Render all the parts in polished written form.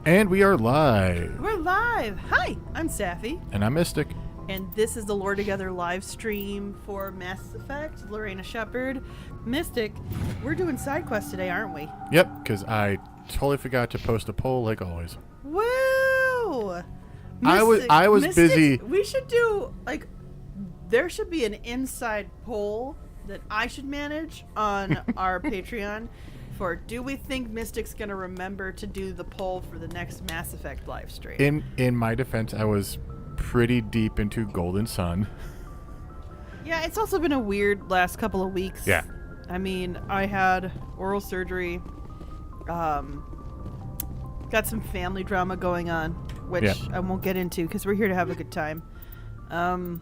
And we are live. We're live. Hi, I'm Sapphy. And I'm Mystic. And this is the Lore Together live stream for Mass Effect. Lorena Shepard. Mystic, we're doing side quests today, aren't we? Yep, because I totally forgot to post a poll like always. Woo! I was Mystic, busy. We should do, like, there should be an inside poll that I should manage on our Patreon for do we think Mystic's going to remember to do the poll for the next Mass Effect live stream? In my defense, I was pretty deep into Golden Sun. Yeah, it's also been a weird last couple of weeks. Yeah. I mean, I had oral surgery, got some family drama going on, which I won't get into because we're here to have a good time. And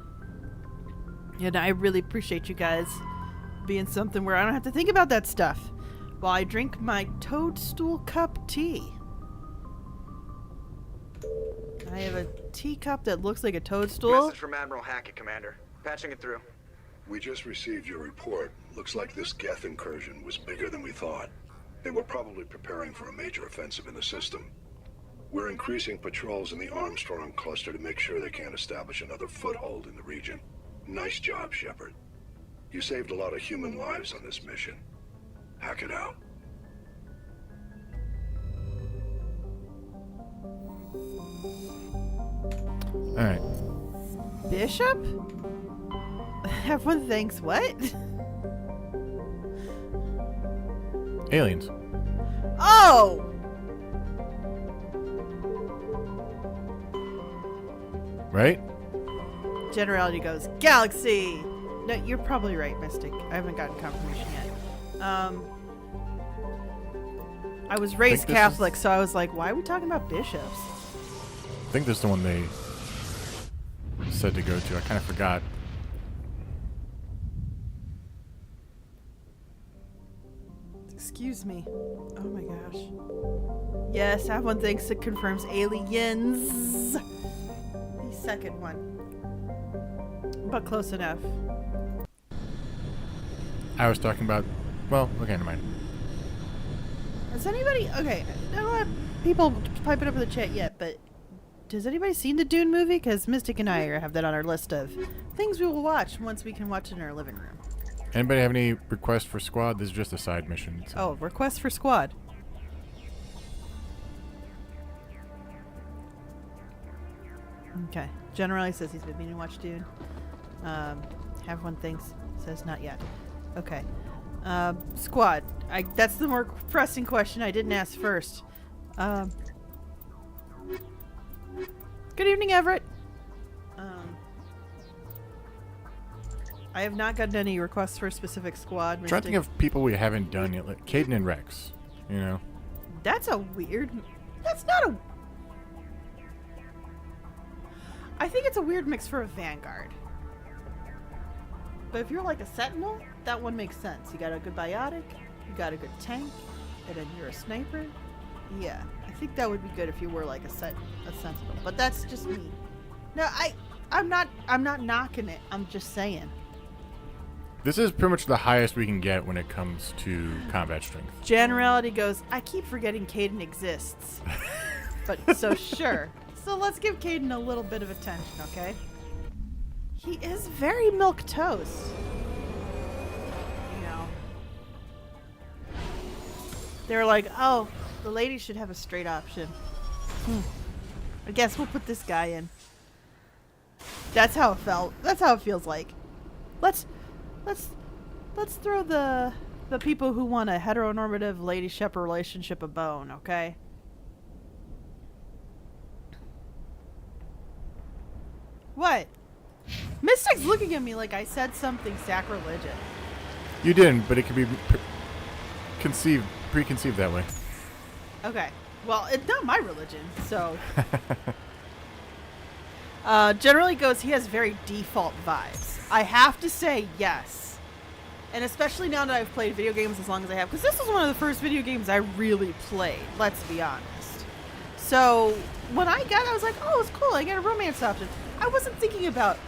I really appreciate you guys being something where I don't have to think about that stuff while I drink my toadstool cup tea. I have a teacup that looks like a toadstool. Message from Admiral Hackett, Commander. Patching it through. We just received your report. Looks like this Geth incursion was bigger than we thought. They were probably preparing for a major offensive in the system. We're increasing patrols in the Armstrong cluster to make sure they can't establish another foothold in the region. Nice job, Shepard. You saved a lot of human lives on this mission. Hack it out. Alright. Bishop? Everyone thinks what? Aliens. Oh! Right? Generality goes, Galaxy! No, you're probably right, Mystic. I haven't gotten confirmation yet. I was raised Catholic, so I was like, why are we talking about bishops? I think this is the one they said to go to. I kind of forgot. Excuse me. Oh my gosh. Yes, I have one thinks it confirms aliens. The second one. But close enough. I was talking about... Well, okay, never mind. Has anybody... Okay, I don't have people pipe it up in the chat yet, but... Has anybody seen the Dune movie? Because Mystic and I have that on our list of things we will watch once we can watch it in our living room. Anybody have any requests for squad? This is just a side mission. So. Oh, request for squad. Okay. Generally says he's been meaning to watch Dune. Have one thinks. Says not yet. Okay. Squad. That's the more pressing question I didn't ask first. Good evening, Everett. I have not gotten any requests for a specific squad. I'm trying to think of people we haven't done yet. Like Caden and Rex. You know? That's a weird... That's not a... I think it's a weird mix for a Vanguard. But if you're like a Sentinel, that one makes sense. You got a good biotic, you got a good tank, and then you're a sniper. Yeah, I think that would be good if you were like a Sentinel. But that's just me. No, I'm not knocking it. I'm just saying. This is pretty much the highest we can get when it comes to combat strength. Generality goes, I keep forgetting Caden exists. But so sure. So let's give Caden a little bit of attention, okay? He is very milquetoast. You know. They're like, oh, the ladies should have a straight option. I guess we'll put this guy in. That's how it felt. That's how it feels like. Let's throw the people who want a heteronormative lady shepherd relationship a bone, okay? What? Mystic's looking at me like I said something sacrilegious. You didn't, but it could be preconceived that way. Okay. Well, it's not my religion, so... generally goes, he has very default vibes. I have to say yes. And especially now that I've played video games as long as I have, because this was one of the first video games I really played, let's be honest. So, when I got it, I was like, oh, it's cool, I get a romance option. I wasn't thinking about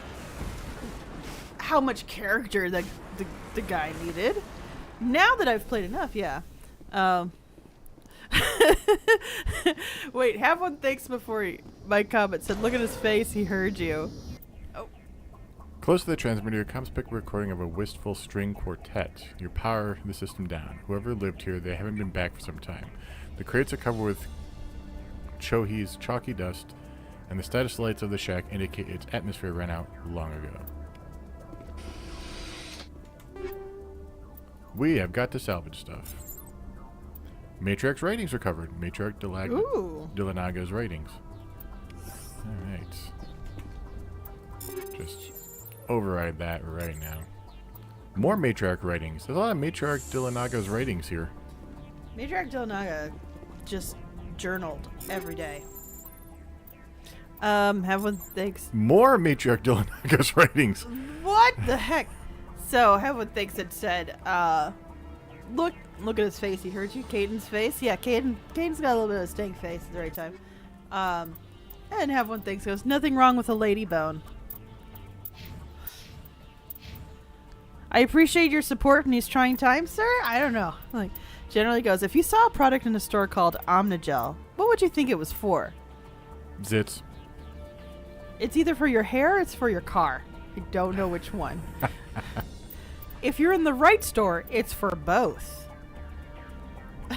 how much character the guy needed. Now that I've played enough, yeah. Wait, have one thanks before my comment said, look at his face, he heard you. Oh. Close to the transmitter comes pick a recording of a wistful string quartet. You power the system down. Whoever lived here, they haven't been back for some time. The crates are covered with Chohi's chalky dust, and the status lights of the shack indicate its atmosphere ran out long ago. We have got to salvage stuff. Matriarch's writings recovered. Matriarch Delanaga's writings. Alright. Just override that right now. More Matriarch writings. There's a lot of Matriarch Delanaga's writings here. Matriarch Delanaga just journaled every day. Have one thanks. More Matriarch Delanaga's writings. What the heck? So, have one thanks that said, look at his face. He heard you. Caden's face. Yeah, Caden's got a little bit of a stank face at the right time. And have one thanks goes, nothing wrong with a lady bone. I appreciate your support in these trying times, sir. I don't know. Like, generally goes, if you saw a product in a store called Omnigel, what would you think it was for? Zits. It's either for your hair or it's for your car. I don't know which one. If you're in the right store, it's for both. You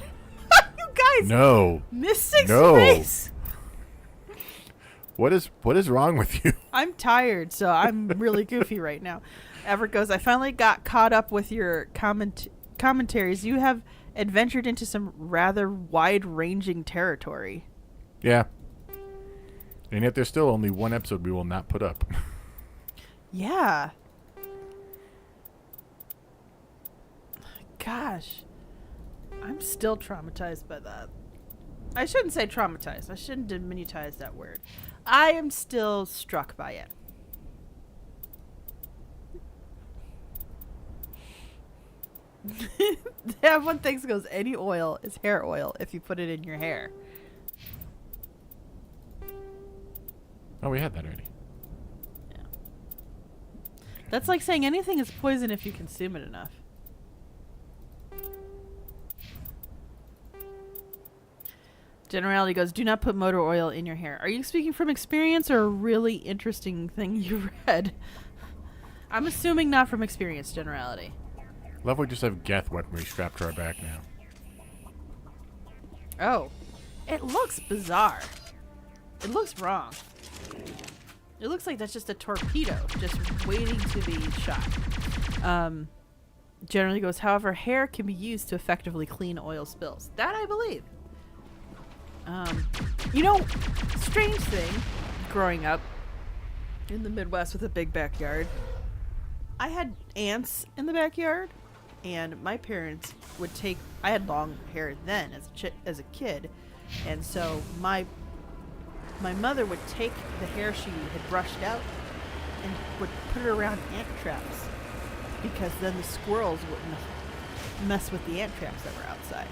guys. No. Mystic's No. face. What is wrong with you? I'm tired, so I'm really goofy right now. Everett goes, I finally got caught up with your commentaries. You have adventured into some rather wide-ranging territory. Yeah. And yet there's still only one episode we will not put up. Yeah. Gosh. I'm still traumatized by that. I shouldn't say traumatized. I shouldn't diminutize that word. I am still struck by it. Yeah, one thing goes, any oil is hair oil if you put it in your hair. Oh, we had that already. Yeah. That's like saying anything is poison if you consume it enough. Generality goes, do not put motor oil in your hair. Are you speaking from experience or a really interesting thing you read? I'm assuming not from experience, Generality. Love we just have Geth weaponry strapped to our back now. Oh. It looks bizarre. It looks wrong. It looks like that's just a torpedo, just waiting to be shot. Generally goes, however, hair can be used to effectively clean oil spills. That I believe. You know, strange thing, growing up in the Midwest with a big backyard, I had ants in the backyard, and my parents would take, I had long hair then as a kid, and so my mother would take the hair she had brushed out and would put it around ant traps, because then the squirrels wouldn't mess with the ant traps that were outside.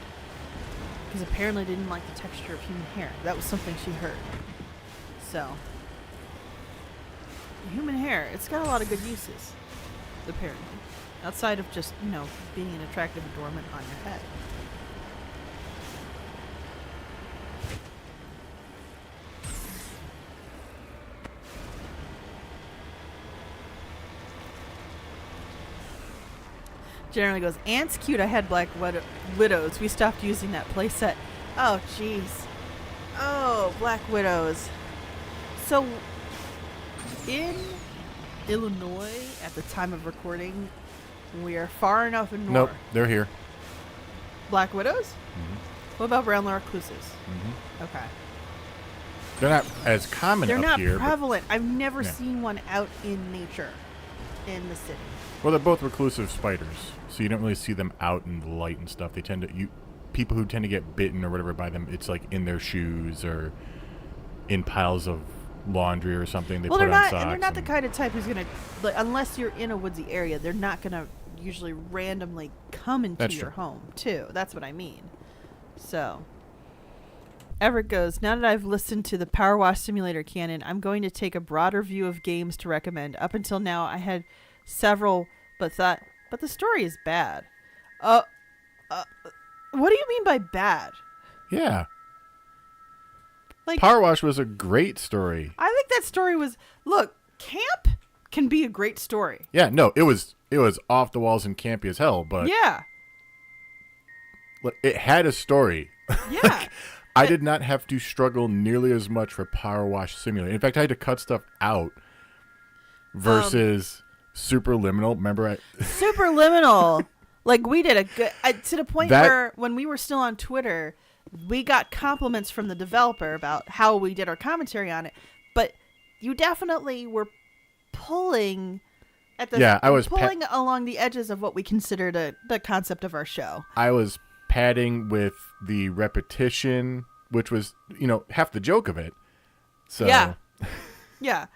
Because apparently they didn't like the texture of human hair. That was something she heard. So, human hair, it's got a lot of good uses, apparently. Outside of just, you know, being an attractive adornment on your head. Generally goes, ants cute. I had black widows. We stopped using that playset. Oh, jeez. Oh, black widows. So, in Illinois, at the time of recording, we are far enough north. Nope, they're here. Black widows? Mm-hmm. What about brown recluses? Mm-hmm. Okay. They're not as common They're up not here. prevalent. I've never Yeah. seen one out in nature in the city. Well, they're both reclusive spiders, so you don't really see them out in the light and stuff. They tend to people who tend to get bitten or whatever by them, it's like in their shoes or in piles of laundry or something. They Well, put they're on not, socks. and they're not the kind of type who's gonna, like, unless you're in a woodsy area, they're not gonna usually randomly come into That's your true. home too. That's what I mean. So, Everett goes, now that I've listened to the Power Wash Simulator canon, I'm going to take a broader view of games to recommend. Up until now, I had several, but the story is bad. What do you mean by bad? Yeah. Like, Power Wash was a great story. I think that story was. Look, camp can be a great story. Yeah, no, it was off the walls and campy as hell, but Yeah. it had a story. Yeah. I did not have to struggle nearly as much for Power Wash Simulator. In fact, I had to cut stuff out versus Superliminal. Remember, Superliminal. Like, we did a good. To the point where when we were still on Twitter, we got compliments from the developer about how we did our commentary on it. But you definitely were pulling at the I was pulling along the edges of what we considered the concept of our show. I was padding with the repetition, which was, half the joke of it. So Yeah. Yeah.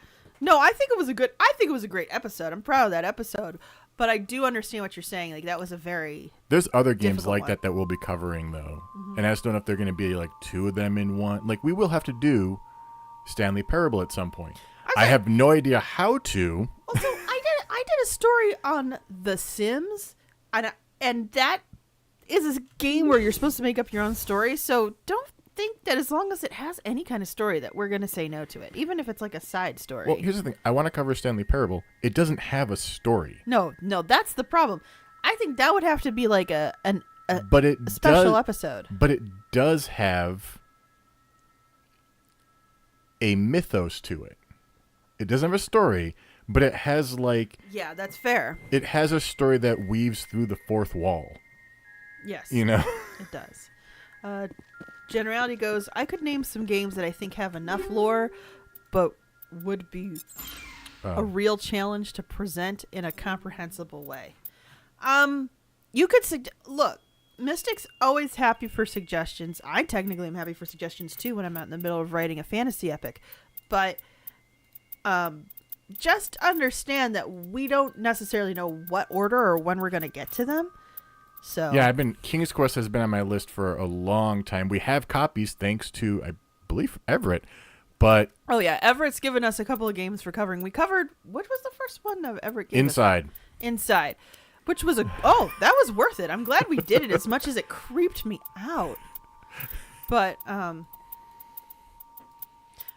No, I think it was a great episode. I'm proud of that episode. But I do understand what you're saying. Like, that was a very there's other games like one. that we'll be covering though. And I just don't know if they're going to be like two of them in one. Like, we will have to do Stanley Parable at some point. I have no idea how to. Also, I did a story on The Sims, and that is a game where you're supposed to make up your own story. So don't think that as long as it has any kind of story that we're going to say no to it, even if it's like a side story. Well, here's the thing. I want to cover Stanley Parable. It doesn't have a story. No, that's the problem. I think that would have to be like a does, special episode. But it does have a mythos to it. It doesn't have a story, but it has Yeah, that's fair. It has a story that weaves through the fourth wall. Yes. It does. Generality goes, I could name some games that I think have enough lore, but would be a real challenge to present in a comprehensible way. You could look, Mystic's always happy for suggestions. I technically am happy for suggestions too when I'm out in the middle of writing a fantasy epic. But just understand that we don't necessarily know what order or when we're going to get to them. So yeah, King's Quest has been on my list for a long time. We have copies thanks to, I believe, Everett. But oh yeah, Everett's given us a couple of games for covering. We covered, what was the first one of Everett gave us? Inside, which was that was worth it. I'm glad we did it as much as it creeped me out. But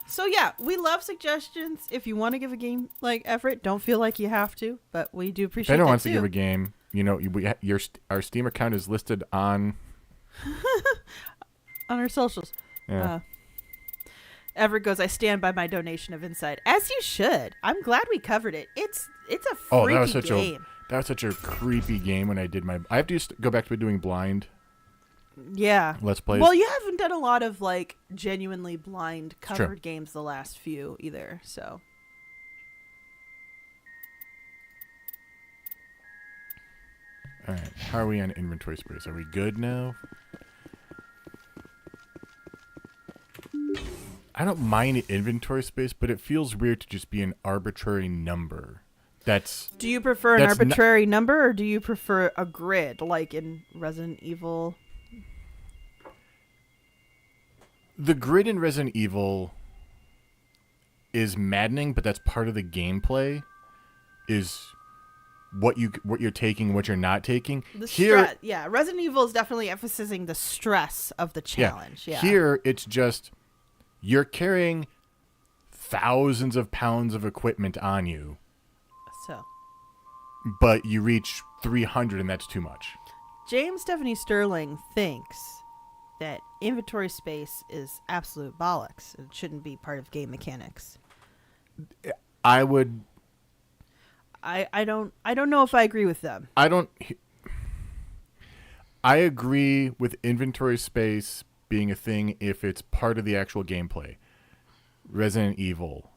so yeah, we love suggestions. If you want to give a game like Everett, don't feel like you have to, but we do appreciate it. If anyone wants to give a game, our Steam account is listed on our socials. Yeah. Everett goes, I stand by my donation of Inside. As you should. I'm glad we covered it. It's a freaky game. That was such a creepy game when I did I have to just go back to doing blind. Yeah. Let's play. Well, you haven't done a lot of genuinely blind covered games the last few either, so. All right. How are we on inventory space? Are we good now? I don't mind inventory space, but it feels weird to just be an arbitrary number. Do you prefer an arbitrary number, or do you prefer a grid like in Resident Evil? The grid in Resident Evil is maddening, but that's part of the gameplay. Is what you're taking, what you're not taking. Resident Evil is definitely emphasizing the stress of the challenge. Yeah. Here it's just you're carrying thousands of pounds of equipment on you. So. But you reach 300 and that's too much. James Stephanie Sterling thinks that inventory space is absolute bollocks. It shouldn't be part of game mechanics. I would. I don't know if I agree with them. I agree with inventory space being a thing if it's part of the actual gameplay. Resident Evil,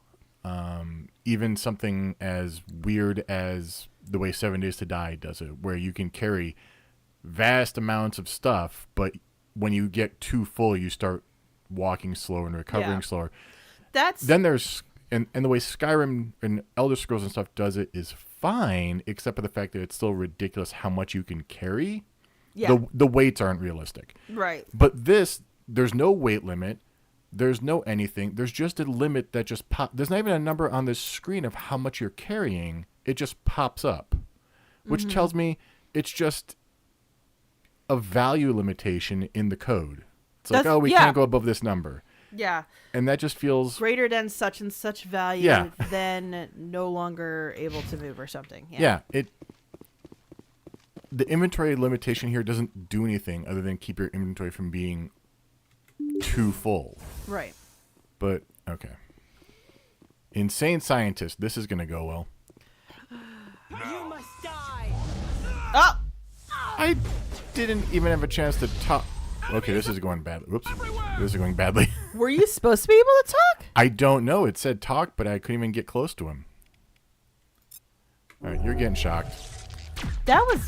even something as weird as the way 7 Days to Die does it, where you can carry vast amounts of stuff, but when you get too full, you start walking slower and recovering slower. Then there's and the way Skyrim and Elder Scrolls and stuff does it is fine, except for the fact that it's still ridiculous how much you can carry. Yeah. The weights aren't realistic. Right. But there's no weight limit. There's no anything. There's just a limit that just There's not even a number on this screen of how much you're carrying. It just pops up, which tells me it's just a value limitation in the code. It's like, That's- we yeah. can't go above this number. Yeah. And that just feels... Greater than such and such value, Yeah. then no longer able to move or something. Yeah. The inventory limitation here doesn't do anything other than keep your inventory from being too full. Right. But, okay. Insane Scientist. This is going to go well. You must die. Oh! I didn't even have a chance to talk. Okay, this is going badly. Whoops. This is going badly. Were you supposed to be able to talk? I don't know. It said talk, but I couldn't even get close to him. All right, you're getting shocked. That was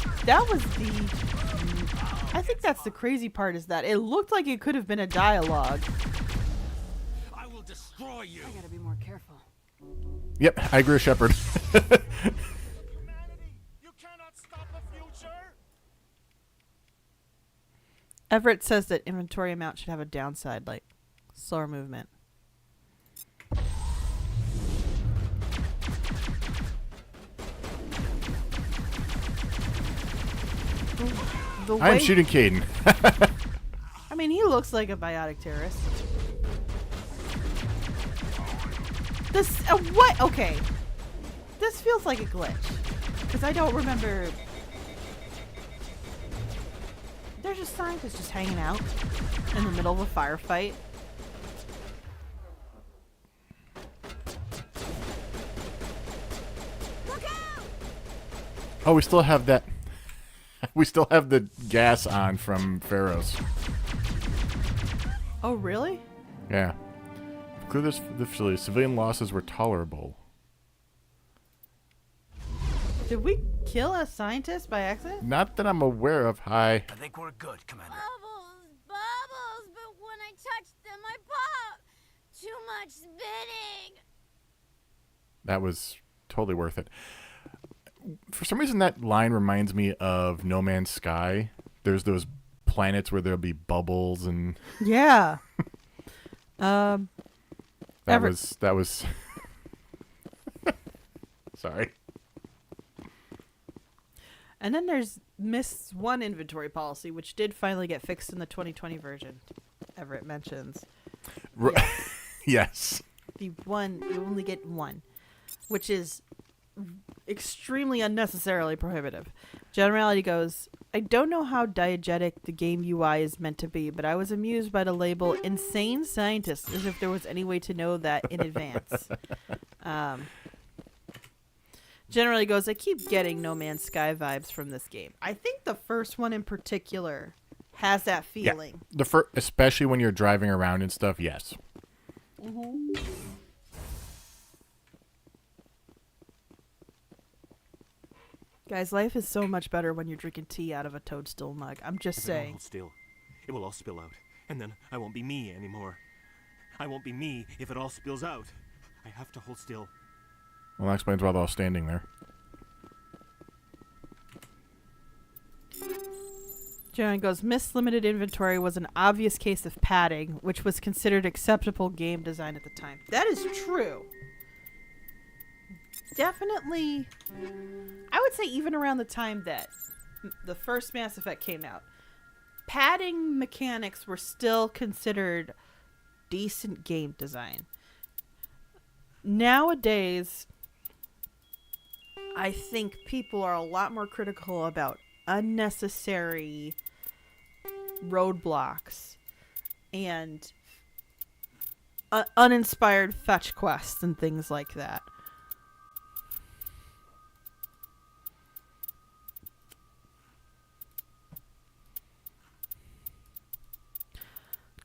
the... I think that's the crazy part, is that it looked like it could have been a dialogue. I will destroy you. I gotta be more careful. Yep, I grew a shepherd. Humanity, you cannot stop the future. Everett says that inventory amount should have a downside, like slower movement. The I am way- shooting Caden. I mean, he looks like a biotic terrorist. This what? Okay, this feels like a glitch because I don't remember. There's just scientists just hanging out in the middle of a firefight. Oh, we still have that. We still have the gas on from Pharaoh's. Oh, really? Yeah. Clear this the facility. Civilian losses were tolerable. Did we kill a scientist by accident? Not that I'm aware of. Hi. I think we're good, Commander. Bubbles, but when I touch them, I pop. Too much spitting. That was totally worth it. For some reason, that line reminds me of No Man's Sky. There's those planets where there'll be bubbles and... Yeah. That Ever- was... Sorry. And then there's Mist's one inventory policy, which did finally get fixed in the 2020 version. Everett mentions. R- Yeah. Yes. The one, you only get one, which is extremely unnecessarily prohibitive. Generality goes, I don't know how diegetic the game UI is meant to be, but I was amused by the label Insane Scientist, as if there was any way to know that in advance. Generally goes, I keep getting No Man's Sky vibes from this game. I think the first one in particular has that feeling. Yeah. Especially when you're driving around and stuff, yes. Guys, life is so much better when you're drinking tea out of a toadstool mug. I'm just If I don't saying. hold still, it will all spill out, and then I won't be me anymore. I won't be me if it all spills out. I have to hold still. Well, that explains why they're all standing there. Jaron goes, Miss Limited Inventory was an obvious case of padding, which was considered acceptable game design at the time. That is true. Definitely, I would say even around the time that the first Mass Effect came out, padding mechanics were still considered decent game design. Nowadays, I think people are a lot more critical about unnecessary roadblocks and uninspired fetch quests and things like that.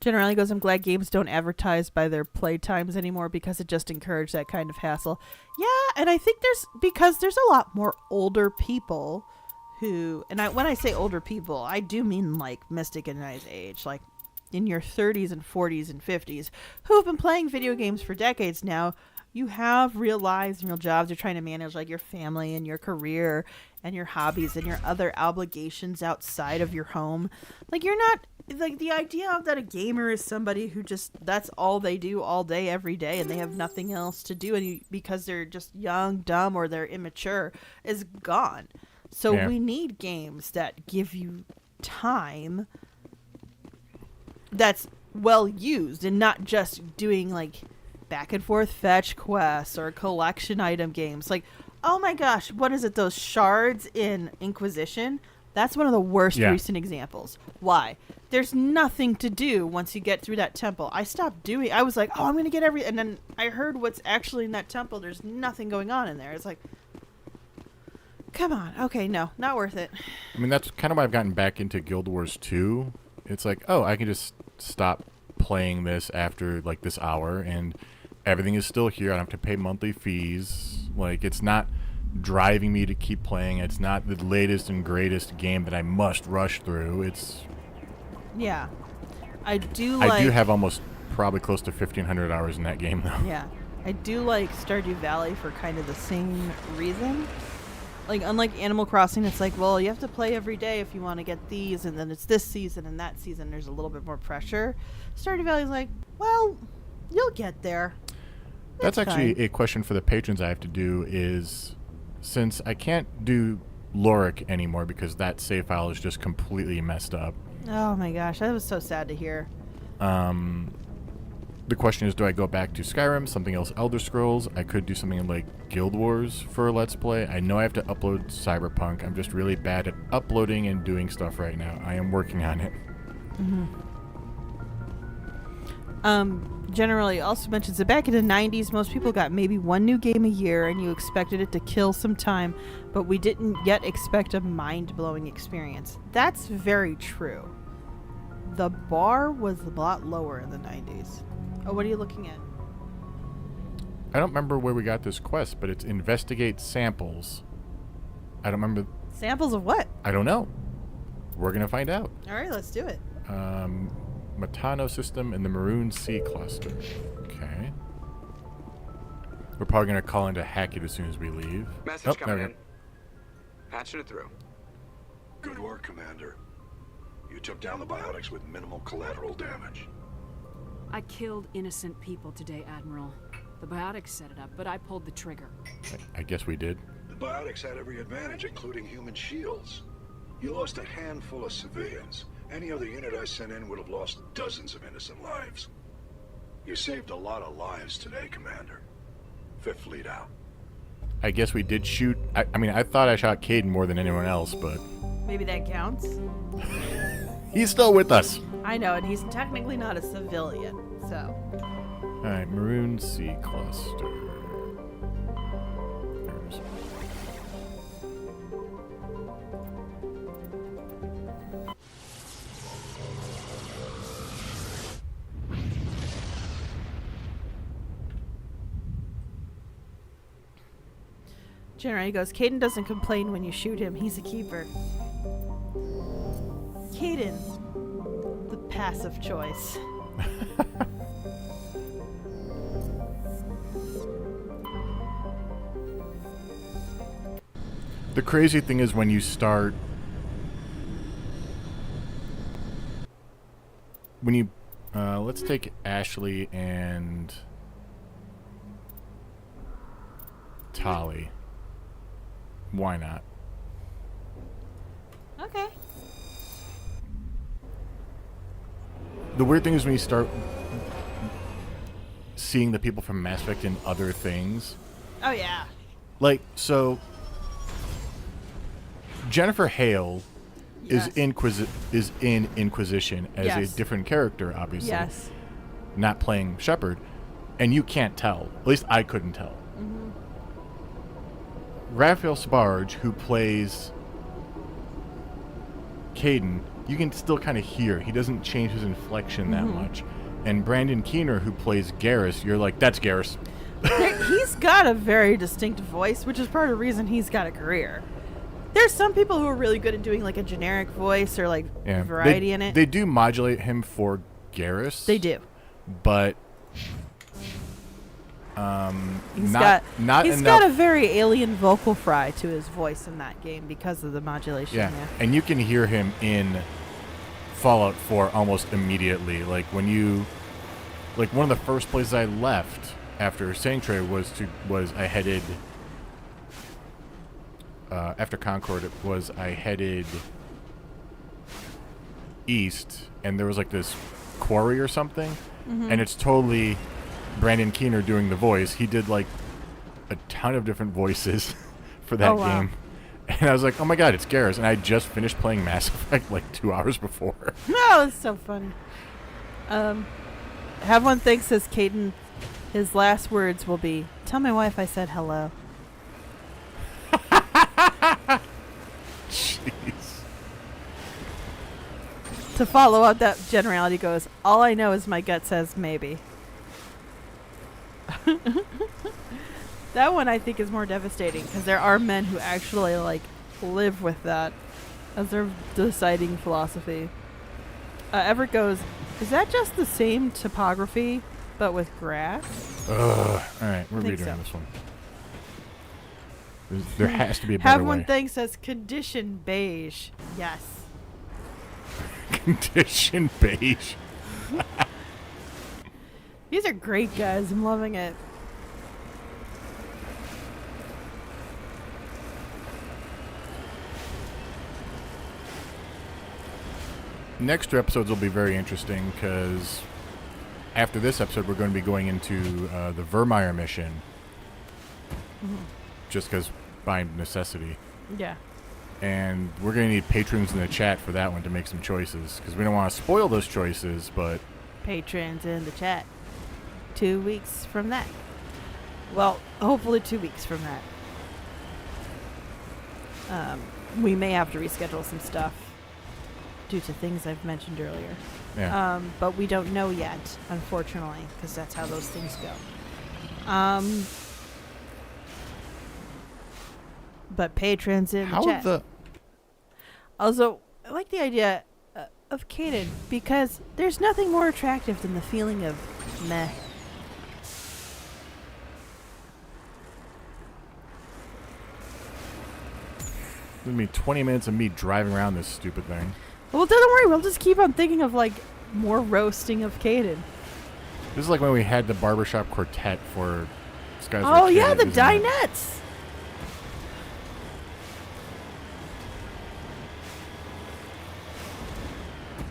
Generally goes, I'm glad games don't advertise by their play times anymore because it just encouraged that kind of hassle. Yeah, and I think because there's a lot more older people who, and when I say older people, I do mean like Mystic and I's age, like in your 30s and 40s and 50s, who have been playing video games for decades now. You have real lives and real jobs. You're trying to manage like your family and your career and your hobbies and your other obligations outside of your home. Like you're not like the idea of that a gamer is somebody who just that's all they do all day every day and they have nothing else to do and because they're just young, dumb, or they're immature is gone. So Yeah. we need games that give you time that's well used and not just doing like back and forth fetch quests or collection item games. Like, oh my gosh, what is it? Those shards in Inquisition? That's one of the worst recent examples. Why? There's nothing to do once you get through that temple. I stopped doing. I was like, oh, I'm gonna get and then I heard what's actually in that temple. There's nothing going on in there. It's like, come on. Okay, no, not worth it. I mean, that's kind of why I've gotten back into Guild Wars 2. It's like, oh, I can just stop playing this after like this hour, and everything is still here. I don't have to pay monthly fees. Like, it's not driving me to keep playing. It's not the latest and greatest game that I must rush through. It's I do have almost probably close to 1,500 hours in that game though. Yeah, I do like Stardew Valley for kind of the same reason. Like, unlike Animal Crossing, it's like, well, you have to play every day if you want to get these, and then it's this season and that season. There's a little bit more pressure. Stardew Valley's like, well, you'll get there. That's actually a question for the patrons I have to do is, since I can't do Lorik anymore because that save file is just completely messed up. Oh my gosh, that was so sad to hear. The question is, do I go back to Skyrim, something else, Elder Scrolls? I could do something like Guild Wars for a Let's Play. I know I have to upload Cyberpunk. I'm just really bad at uploading and doing stuff right now. I am working on it. Generally also mentions that back in the 90s, most people got maybe one new game a year and you expected it to kill some time, but we didn't yet expect a mind-blowing experience. That's very true. The bar was a lot lower in the 90s. Oh, what are you looking at? I don't remember where we got this quest, but it's investigate samples. I don't remember. Samples of what? I don't know. We're going to find out. All right, let's do it. Matano system in the Maroon Sea cluster. Okay. We're probably going to call into Hackett as soon as we leave. Message coming in. Patching it through. Good work, Commander. You took down the biotics with minimal collateral damage. I killed innocent people today, Admiral. The biotics set it up, but I pulled the trigger. I guess we did. The biotics had every advantage, including human shields. You lost a handful of civilians. Any other unit I sent in would have lost dozens of innocent lives. You saved a lot of lives today, Commander. Fifth Fleet out. I guess we did shoot. I mean, I thought I shot Caden more than anyone else, but Maybe that counts. he's still with us. I know, and he's technically not a civilian, so. All right, Maroon Sea cluster. There's- Generally goes, Caden doesn't complain when you shoot him. He's a keeper. Caden, the passive choice. The crazy thing is when you start, let's take Ashley and Tali. Why not? Okay. The weird thing is when you start seeing the people from Mass Effect in other things. Oh, yeah. Like, so Jennifer Hale Yes. is in Inquisition as Yes. a different character, obviously. Yes. Not playing Shepard, and you can't tell. At least I couldn't tell. Raphael Sbarge, who plays Caden, you can still kind of hear. He doesn't change his inflection that much. And Brandon Keener, who plays Garrus, you're like, that's Garrus. He's got a very distinct voice, which is part of the reason he's got a career. There's some people who are really good at doing like a generic voice or like variety in it. They do modulate him for Garrus. They do. But He's not got enough. a very alien vocal fry to his voice in that game because of the modulation. Yeah, Yeah. and you can hear him in Fallout 4 almost immediately. Like one of the first places I left after Sanctuary was I headed after Concord. I headed east, and there was like this quarry or something, and it's totally Brandon Keener doing the voice. He did like a ton of different voices for that game. And I was like, oh my god, it's Garrus. And I just finished playing Mass Effect like 2 hours before. No, it's so funny. Have one thing says Caden, his last words will be, tell my wife I said hello. Jeez. To follow up that generality goes, all I know is my gut says maybe. That one I think is more devastating because there are men who actually like live with that as their deciding philosophy. Everett goes, is that just the same topography but with grass? Alright, we're redoing this one. There has to be a better Have way. one thing says condition beige. Yes. Condition beige. These are great guys. I'm loving it. Next two episodes will be very interesting because after this episode, we're going to be going into the Vermeer mission. Just because by necessity. Yeah. And we're going to need patrons in the chat for that one to make some choices because we don't want to spoil those choices, but... Patrons in the chat. 2 weeks from that. Well, hopefully 2 weeks from that. We may have to reschedule some stuff due to things I've mentioned earlier. Yeah. But we don't know yet, unfortunately, because that's how those things go. But patrons in the chat. Also, I like the idea of Kaden because there's nothing more attractive than the feeling of meh. It's going to be 20 minutes of me driving around this stupid thing. Well, don't worry. We'll just keep on thinking of, like, more roasting of Kaden. This is like when we had the barbershop quartet for Skies Oh, Arcade, yeah, the isn't it? dinettes.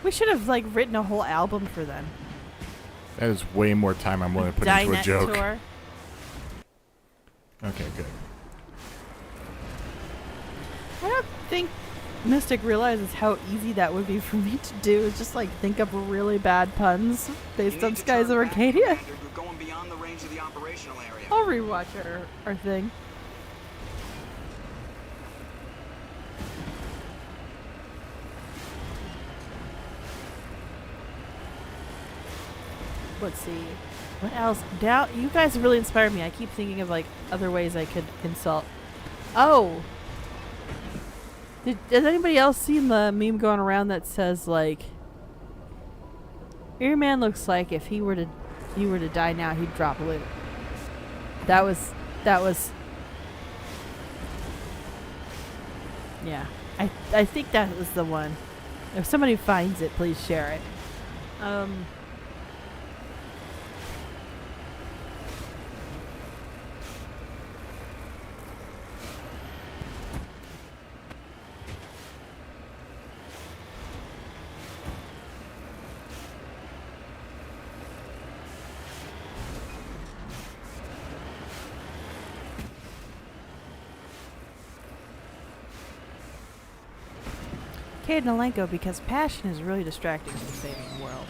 We should have, like, written a whole album for them. That is way more time I'm willing to put into a Dinette joke. tour. Okay, good. I don't think Mystic realizes how easy that would be for me to do. Just, like, think up really bad puns based on Skies of Arcadia. You're going beyond the range of the operational area. I'll rewatch our thing. Let's see. What else? Now, you guys really inspire me. I keep thinking of, like, other ways I could insult. Oh! Has anybody else seen the meme going around that says, like, your man looks like if he were to die now, he'd drop loot. That was yeah. I think that was the one. If somebody finds it, please share it. Cade Nalenko, because passion is really distracting from saving the world.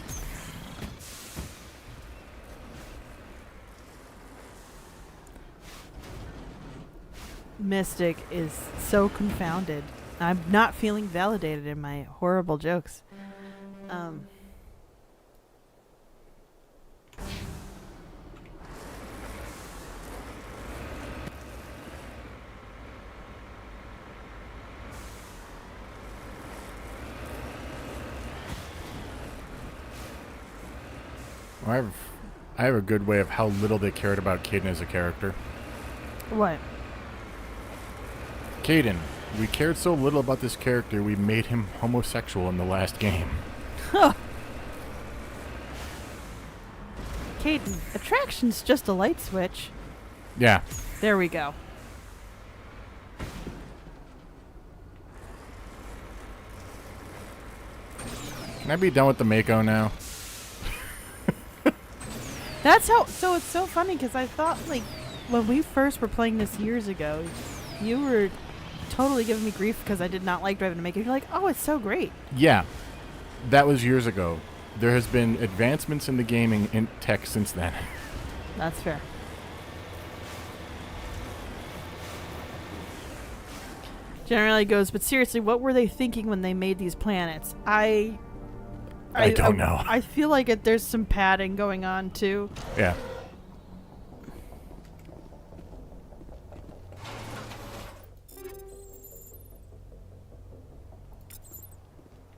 Mystic is so confounded. I'm not feeling validated in my horrible jokes. Well, I have a good way of how little they cared about Caden as a character. What? Caden, we cared so little about this character, we made him homosexual in the last game. Caden, attraction's just a light switch. Yeah. There we go. Can I be done with the Mako now? That's how. So it's so funny because I thought like when we first were playing this years ago, you were totally giving me grief because I did not like driving to Macon. You're like, oh, it's so great. Yeah, that was years ago. There has been advancements in the gaming in tech since then. That's fair. Generally goes, but seriously, what were they thinking when they made these planets? I don't know. I feel like there's some padding going on too. Yeah.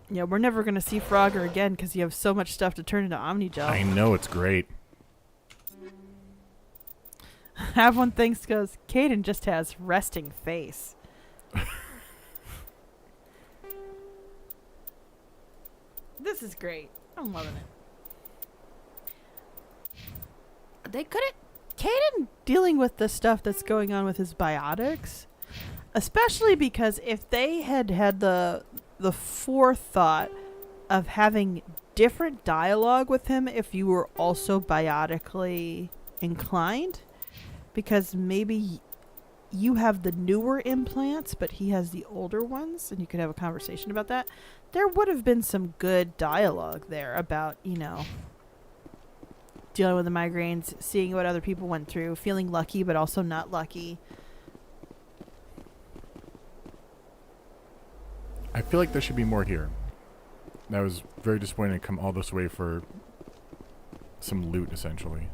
Yeah, we're never going to see Frogger again because you have so much stuff to turn into Omnigel. I know, it's great. Have one thinks goes, Caden just has resting face. This is great. I'm loving it. They couldn't... Caden dealing with the stuff that's going on with his biotics, especially because if they had the forethought of having different dialogue with him if you were also biotically inclined, because maybe you have the newer implants but he has the older ones and you could have a conversation about that, there would have been some good dialogue there about, you know, dealing with the migraines, seeing what other people went through, feeling lucky but also not lucky. I feel like there should be more here. That was very disappointing to come all this way for some loot, essentially.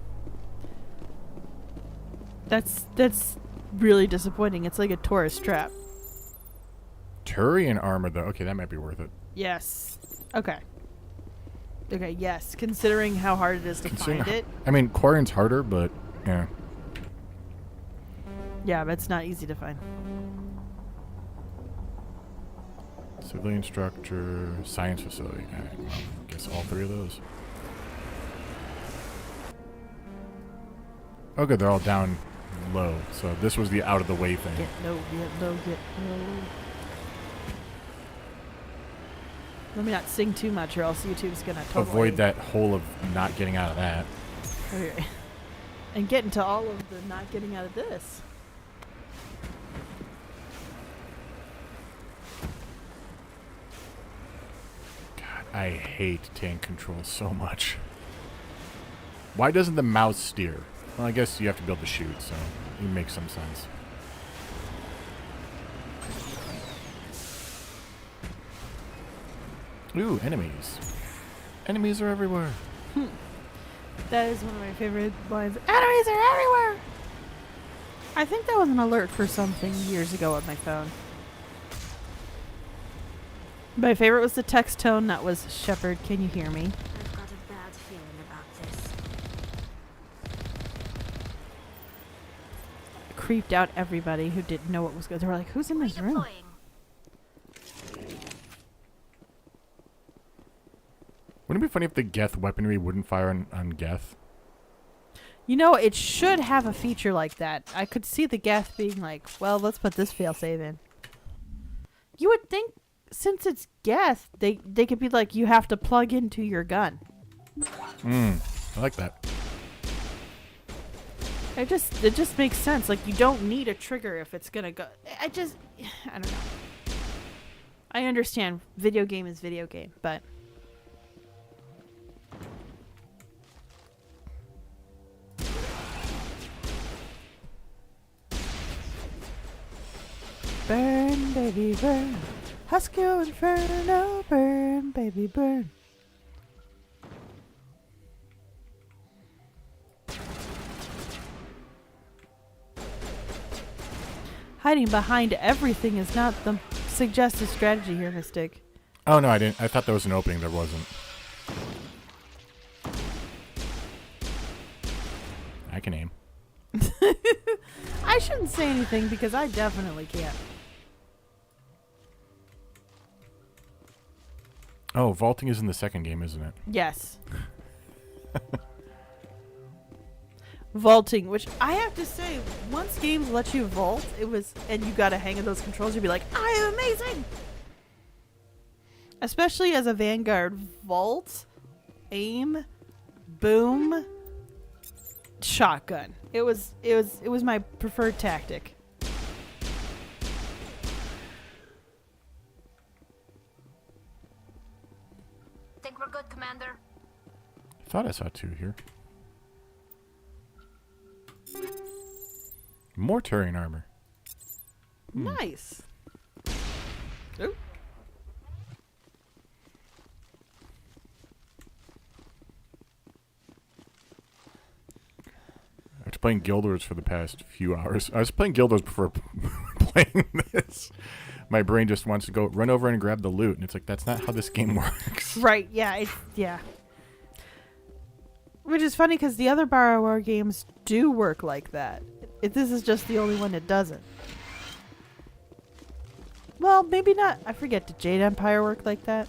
That's really disappointing. It's like a tourist trap. Turian armor, though. Okay, that might be worth it. Yes. Okay. Okay, yes. Considering how hard it is to find it. I mean, Quarian's harder, but yeah. Yeah, but it's not easy to find. Civilian structure, science facility. All right, well, I guess all three of those. Okay, they're all down low, so this was the out of the way thing. Get low, get low, get low. Let me not sing too much or else YouTube's gonna totally... Avoid that hole of not getting out of that. Okay. And get into all of the not getting out of this. God, I hate tank control so much. Why doesn't the mouse steer? Well, I guess you have to be able to shoot, so it makes some sense. Ooh, enemies. Enemies are everywhere. That is one of my favorite lines. Enemies are everywhere! I think that was an alert for something years ago on my phone. My favorite was the text tone that was, Shepard, can you hear me? I've got a bad feeling about this. Creeped out everybody who didn't know what was going on. They were like, who's in this room? Wouldn't it be funny if the Geth weaponry wouldn't fire on Geth? You know, it should have a feature like that. I could see the Geth being like, well, let's put this failsafe in. You would think, since it's Geth, they could be like, you have to plug into your gun. I like that. It just makes sense. Like, you don't need a trigger if it's gonna go. I don't know. I understand video game is video game, but... Burn, baby, burn. Husky Inferno, burn, baby, burn. Hiding behind everything is not the suggested strategy here, Mystic. Oh, no, I didn't. I thought there was an opening. There wasn't. I can aim. I shouldn't say anything because I definitely can't. Oh, vaulting is in the second game, isn't it? Yes. Vaulting, which I have to say, once games let you vault, and you got a hang of those controls, you'd be like, I am amazing! Especially as a Vanguard, vault, aim, boom, shotgun. It was my preferred tactic. Think we're good, Commander? I thought I saw 2 here. More Turian armor. Nice. Ooh. I was playing Guild Wars for the past few hours. I was playing Guild Wars before playing this. My brain just wants to go run over and grab the loot, and it's like, that's not how this game works. Right, yeah, yeah. Which is funny because the other Bioware games do work like that. This is just the only one that doesn't. Well, maybe not. I forget. Did Jade Empire work like that?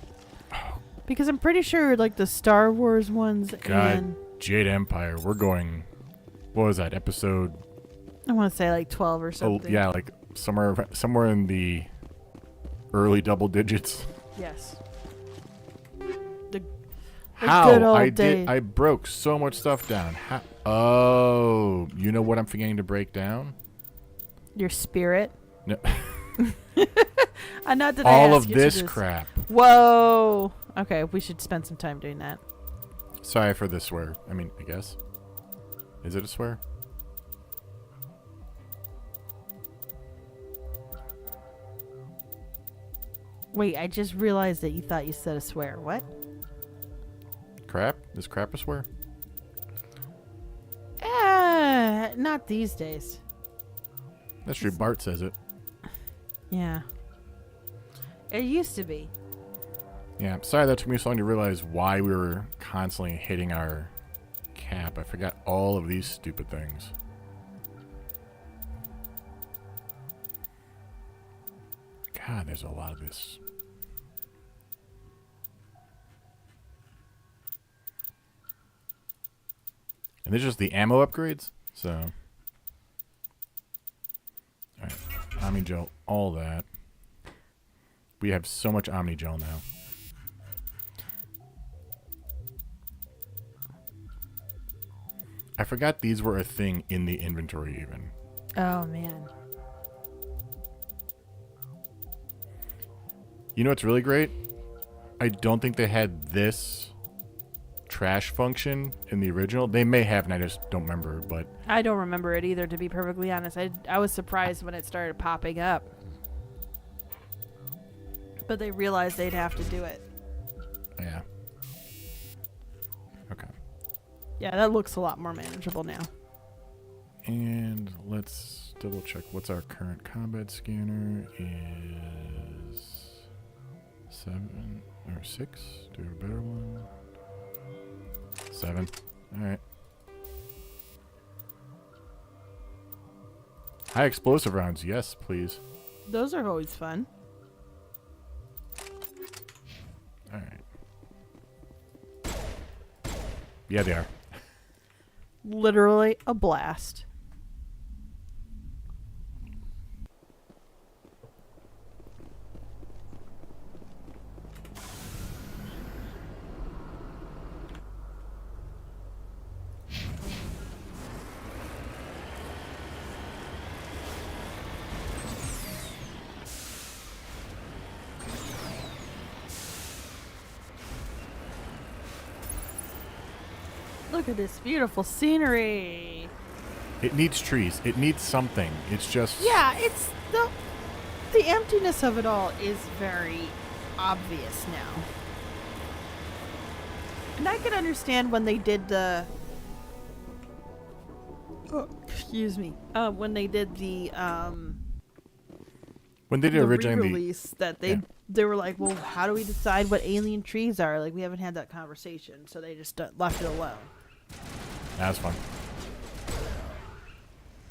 Because I'm pretty sure, like, the Star Wars ones God, and... Jade Empire. We're going... What was that? Episode... I want to say, like, 12 or something. Yeah, like, somewhere in the early double digits. Yes. The How? good old days. I broke so much stuff down. How? Oh, you know what I'm forgetting to break down? Your spirit. No. Not that All I of ask you this to do crap. Whoa. Okay, we should spend some time doing that. Sorry for the swear. I mean, I guess. Is it a swear? Wait, I just realized that you thought you said a swear. What? Crap? Is crap a swear? Not these days. That's true. Bart says it. Yeah. It used to be. Yeah. Sorry that took me so long to realize why we were constantly hitting our cap. I forgot all of these stupid things. God, there's a lot of this. And this is just the ammo upgrades, so. Alright, Omni-Gel, all that. We have so much Omni-Gel now. I forgot these were a thing in the inventory even. Oh, man. You know what's really great? I don't think they had this trash function in the original. They may have, and I just don't remember, but... I don't remember it either, to be perfectly honest. I was surprised when it started popping up. But they realized they'd have to do it. Yeah. Okay. Yeah, that looks a lot more manageable now. And let's double check what's our current combat scanner is 7 or 6. Do we have a better one? 7. Alright. High explosive rounds, yes, please. Those are always fun. Alright. Yeah, they are. Literally a blast. Look at this beautiful scenery. It needs trees. It needs something. It's just... Yeah, it's the emptiness of it all is very obvious now. And I could understand when they did the excuse me. When they did the when they did the originally re-release that they were like, well, how do we decide what alien trees are? Like, we haven't had that conversation, so they just left it alone. That's fun.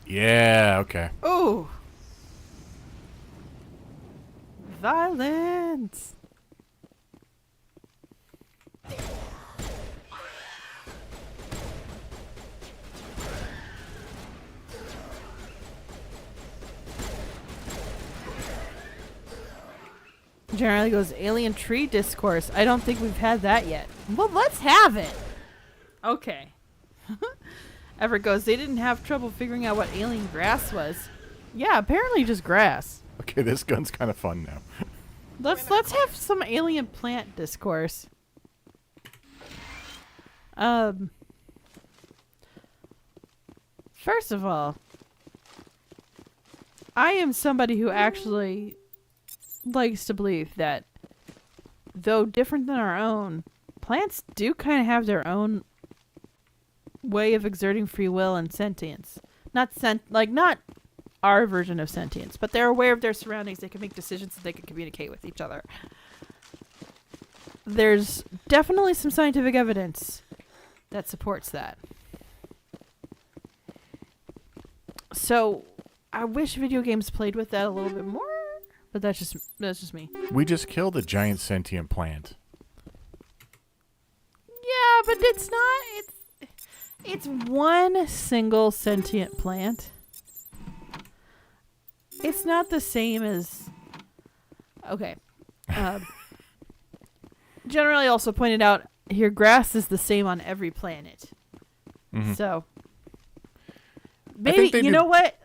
Yeah, okay. Oh, violence. Generally goes alien tree discourse. I don't think we've had that yet. Well, let's have it. Okay. Everett goes, they didn't have trouble figuring out what alien grass was. Yeah, apparently just grass. Okay, this gun's kind of fun now. Let's have some alien plant discourse. First of all, I am somebody who actually likes to believe that, though different than our own, plants do kind of have their own way of exerting free will and sentience. Not our version of sentience, but they're aware of their surroundings. They can make decisions and they can communicate with each other. There's definitely some scientific evidence that supports that. So, I wish video games played with that a little bit more, but that's just me. We just killed a giant sentient plant. Yeah, but it's not. It's one single sentient plant. It's not the same as. Okay. Generally, also pointed out here, grass is the same on every planet. Mm-hmm. So maybe you know what?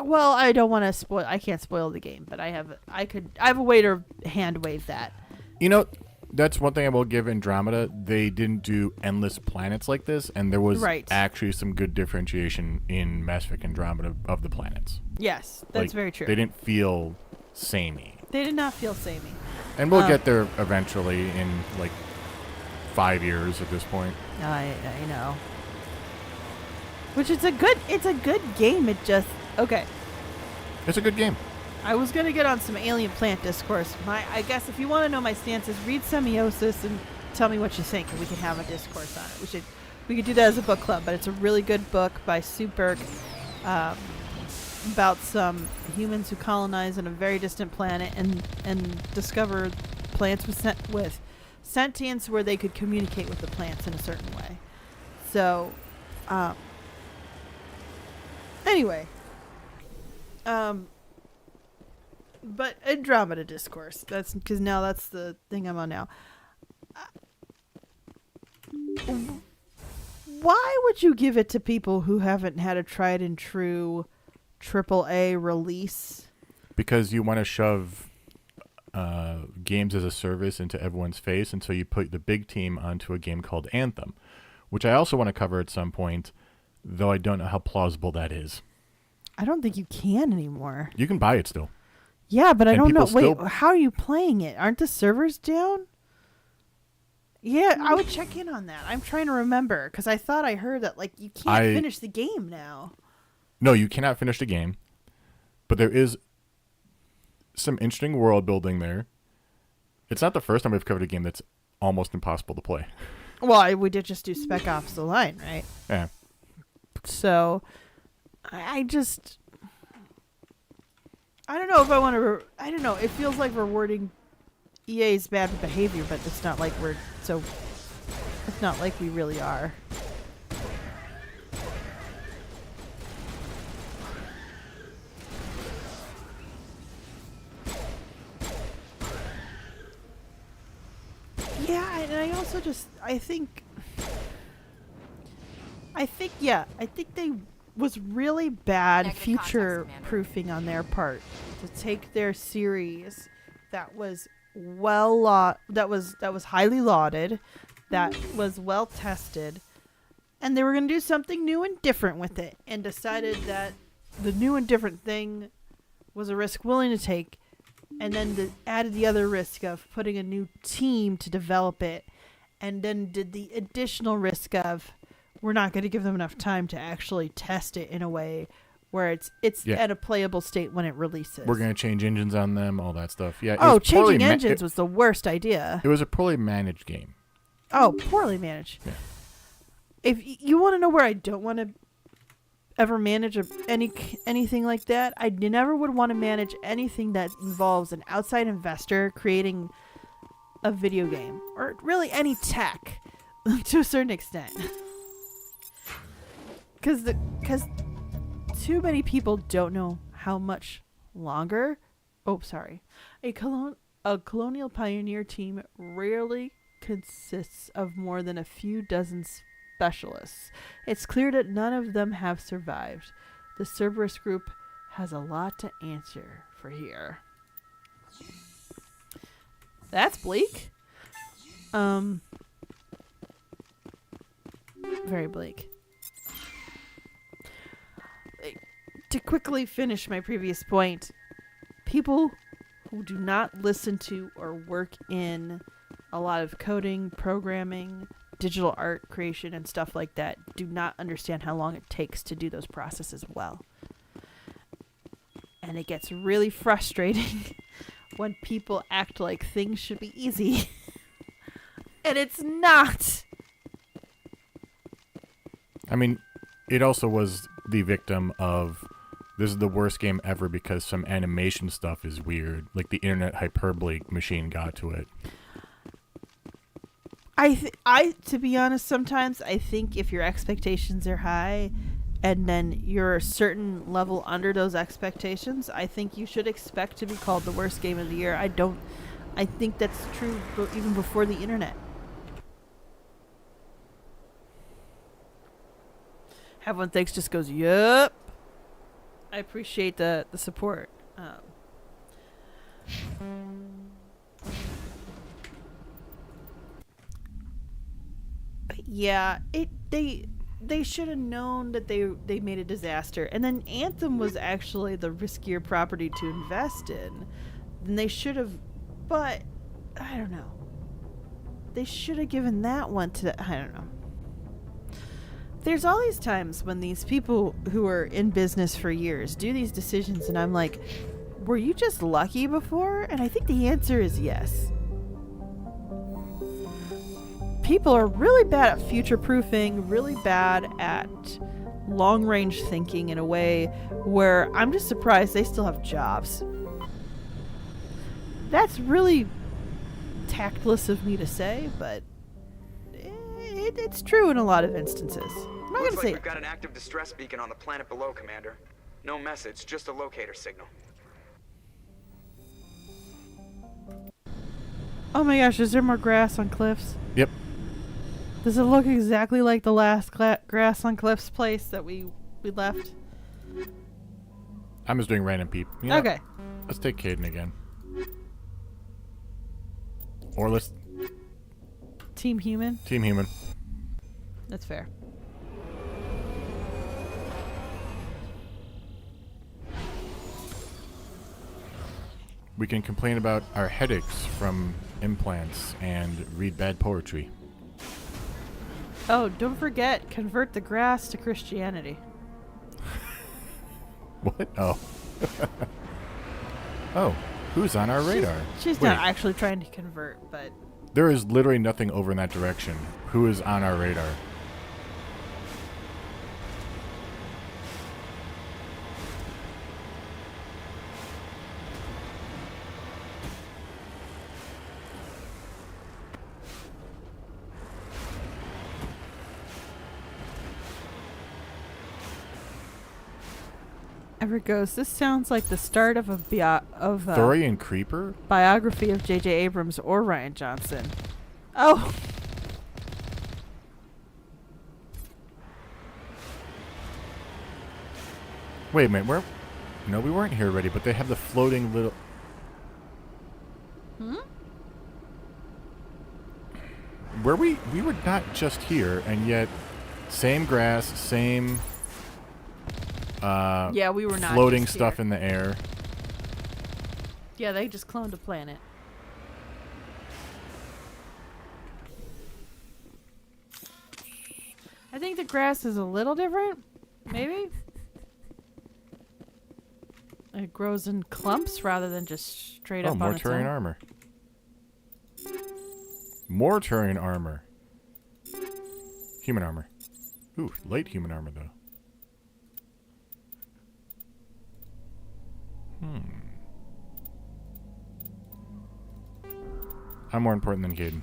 Well, I don't want to spoil. I can't spoil the game, but I have a way to hand wave that. You know, that's one thing I will give Andromeda. They didn't do endless planets like this, and there was actually some good differentiation in Mass Effect Andromeda of the planets. Yes, that's very true. They didn't feel samey. They did not feel samey. And we'll get there eventually in like 5 years at this point. I know. Which it's a good game. It just okay. It's a good game. I was gonna get on some alien plant discourse. I guess if you want to know my stances, read Semiosis and tell me what you think, and we can have a discourse on it. We could do that as a book club, but it's a really good book by Sue Burke about some humans who colonize on a very distant planet and discover plants with sentience where they could communicate with the plants in a certain way. So, anyway. But Andromeda discourse. That's because now that's the thing I'm on now. Why would you give it to people who haven't had a tried and true AAA release? Because you want to shove games as a service into everyone's face, and so you put the big team onto a game called Anthem, which I also want to cover at some point, though I don't know how plausible that is. I don't think you can anymore. You can buy it still. Yeah, but I don't know. Wait, how are you playing it? Aren't the servers down? Yeah, I would check in on that. I'm trying to remember because I thought I heard that you can't finish the game now. No, you cannot finish the game, but there is some interesting world building there. It's not the first time we've covered a game that's almost impossible to play. Well, we did just do Spec Ops: The Line, right? Yeah. So, I don't know if I want to. I don't know. It feels like rewarding EA's bad behavior, but it's not like we're so. It's not like we really are. Yeah, and I also just I think they was really bad future proofing on their part to take their series that was that was highly lauded, that was well tested, and they were going to do something new and different with it, and decided that the new and different thing was a risk willing to take, and then added the other risk of putting a new team to develop it, and then did the additional risk of we're not going to give them enough time to actually test it in a way where it's at a playable state when it releases. We're going to change engines on them, all that stuff. Yeah. Oh, changing engines was the worst idea. It was a poorly managed game. Oh, poorly managed. Yeah. If you want to know where I don't want to ever manage anything like that, I never would want to manage anything that involves an outside investor creating a video game, or really any tech to a certain extent. Because too many people don't know how much longer. Oh, sorry. A colonial pioneer team rarely consists of more than a few dozen specialists. It's clear that none of them have survived. The Cerberus group has a lot to answer for here. That's bleak. Very bleak. To quickly finish my previous point, people who do not listen to or work in a lot of coding, programming, digital art creation, and stuff like that do not understand how long it takes to do those processes well. And it gets really frustrating when people act like things should be easy. And it's not. I mean, it also was the victim of, this is the worst game ever because some animation stuff is weird. Like the internet hyperbole machine got to it. To be honest, sometimes I think if your expectations are high and then you're a certain level under those expectations, I think you should expect to be called the worst game of the year. I think that's true even before the internet. Everyone thinks just goes, yup. I appreciate the support. Yeah, they should have known that they made a disaster. And then Anthem was actually the riskier property to invest in. Then they should have, but I don't know. They should have given that one to, I don't know. There's all these times when these people who are in business for years do these decisions, and I'm like, were you just lucky before? And I think the answer is yes. People are really bad at future-proofing, really bad at long-range thinking in a way where I'm just surprised they still have jobs. That's really tactless of me to say, but it's true in a lot of instances. I'm not Looks gonna like say we've got an active distress beacon on the planet below, Commander. No message, just a locator signal. Oh my gosh, is there more grass on Cliffs? Yep. Does it look exactly like the last grass on Cliffs place that we left? I'm just doing random peep. You know, Okay. let's take Caden again. Or let's... Team Human? Team Human. That's fair. We can complain about our headaches from implants and read bad poetry. Oh, don't forget, convert the grass to Christianity. What? Oh. Oh, who's on our radar? She's Wait, not actually trying to convert, but... there is literally nothing over in that direction. Who is on our radar? Ever goes, this sounds like the start of a Thorian Creeper? biography of J.J. Abrams or Rian Johnson. Oh! Wait a minute, no, we weren't here already, but they have the floating little... Were we? We were not just here, and yet same grass, same... yeah, we were not floating just stuff here. in the air. Yeah, they just cloned a planet. I think the grass is a little different. Maybe? It grows in clumps rather than just straight up on more its Turian own. armor. More Turian armor. Human armor. Ooh, light human armor, though. I'm more important than Caden.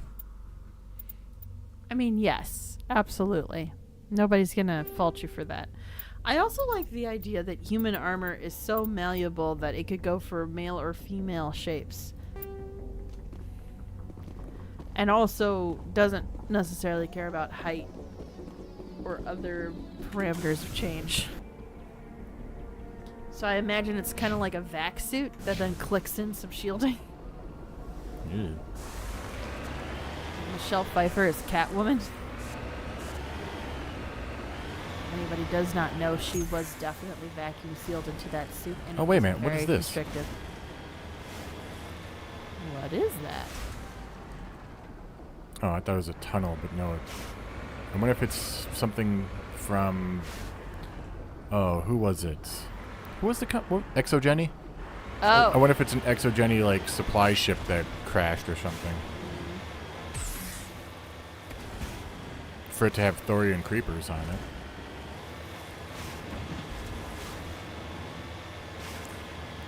I mean, yes, absolutely. Nobody's gonna fault you for that. I also like the idea that human armor is so malleable that it could go for male or female shapes. And also doesn't necessarily care about height. or other parameters of change. So I imagine it's kind of like a vac suit that then clicks in some shielding. Ew. Michelle Pfeiffer is Catwoman. Anybody does not know, she was definitely vacuum sealed into that suit. And Oh, it wait a was minute, what very is this? constrictive. What is that? Oh, I thought it was a tunnel, but no. I wonder if it's something from... Oh, who was it? Who was the... Exogeny? I Oh, wonder if it's an Exogeny, like, supply ship that crashed or something. For it to have thorium creepers on it.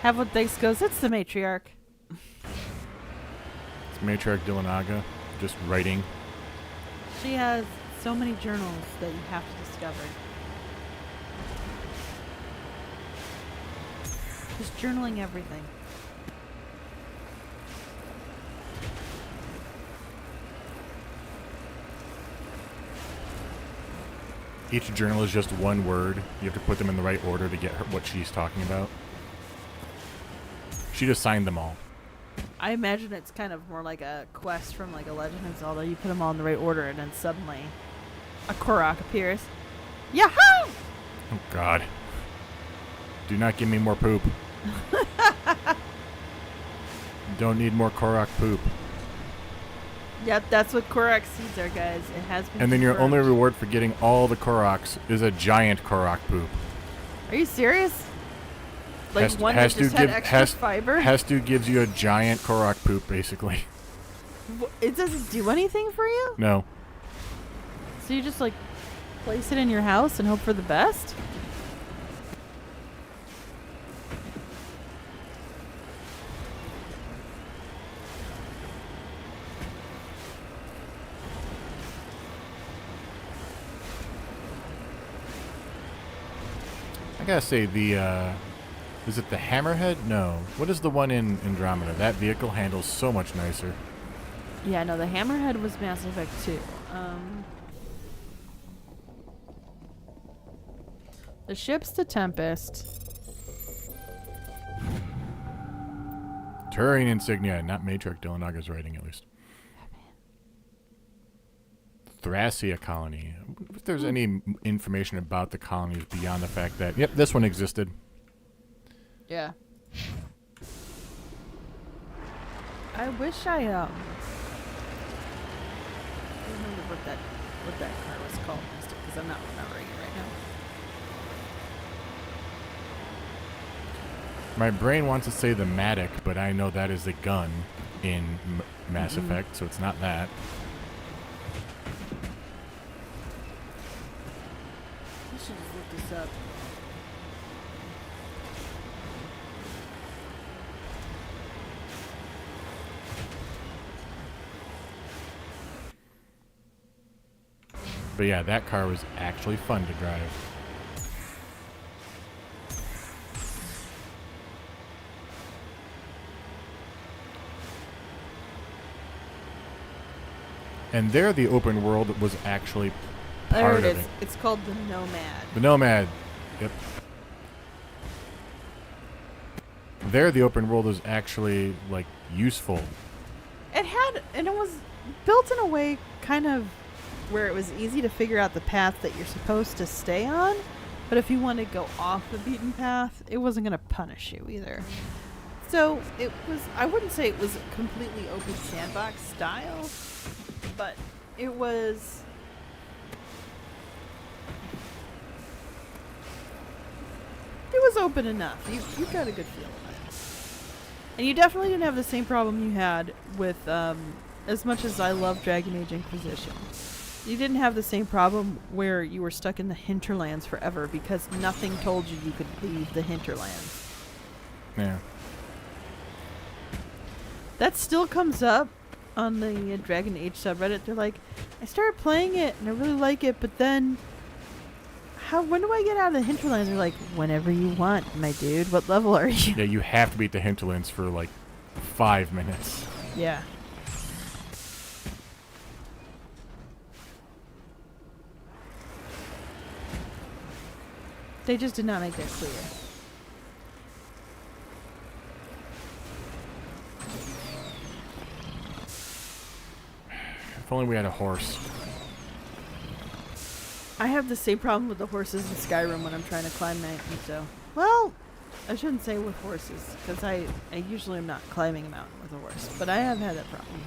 have what thanks goes. It's the matriarch. It's Matriarch Dillanaga, just writing. She has so many journals that you have to discover. Just journaling everything. Each journal is just one word. You have to put them in the right order to get her what she's talking about. She just signed them all. I imagine it's kind of more like a quest from like a Legend of Zelda. You put them all in the right order, and then suddenly a Korok appears. Yahoo! Oh, God. Do not give me more poop. Don't need more Korok poop. Yep, that's what Korok seeds are, guys. It has been. And then your only confirmed. reward for getting all the Koroks is a giant Korok poop. Are you serious? Like one that just had extra fiber? Hestu gives you a giant Korok poop, basically. It doesn't do anything for you? No. So you just like place it in your house and hope for the best? I gotta say, the, is it the Hammerhead? No. What is the one in Andromeda? That vehicle handles so much nicer. Yeah, no, the Hammerhead was Mass Effect 2. The ship's the Tempest. Turian insignia, not Matriarch Dillanaga's writing, at least. Thracia colony. If there's any information about the colonies beyond the fact that, yep, this one existed. Yeah. I wish I remember what that car was called, because I'm not remembering it right now. My brain wants to say the Matic, but I know that is a gun in Mass Effect, so it's not that. I should just look this up. But yeah, that car was actually fun to drive. And there, the open world was actually There part it of is. it. It's called the Nomad. The Nomad. Yep. There, the open world was actually, like, useful. It had, and it was built in a way kind of where it was easy to figure out the path that you're supposed to stay on. But if you want to go off the beaten path, it wasn't going to punish you either. So it was, I wouldn't say it was completely open sandbox style, but it was. It was open enough. You got a good feel of it. And you definitely didn't have the same problem you had with, as much as I love Dragon Age Inquisition, you didn't have the same problem where you were stuck in the hinterlands forever because nothing told you you could leave the hinterlands. Yeah. That still comes up on the Dragon Age subreddit. They're like, I started playing it and I really like it, but then when do I get out of the hinterlands? They're like, whenever you want, my dude. What level are you? Yeah, you have to beat the hinterlands for like 5 minutes. Yeah. They just did not make that clear. If only we had a horse. I have the same problem with the horses in Skyrim when I'm trying to climb mountains, so... Well, I shouldn't say with horses, because I usually am not climbing a mountain with a horse, but I have had that problem.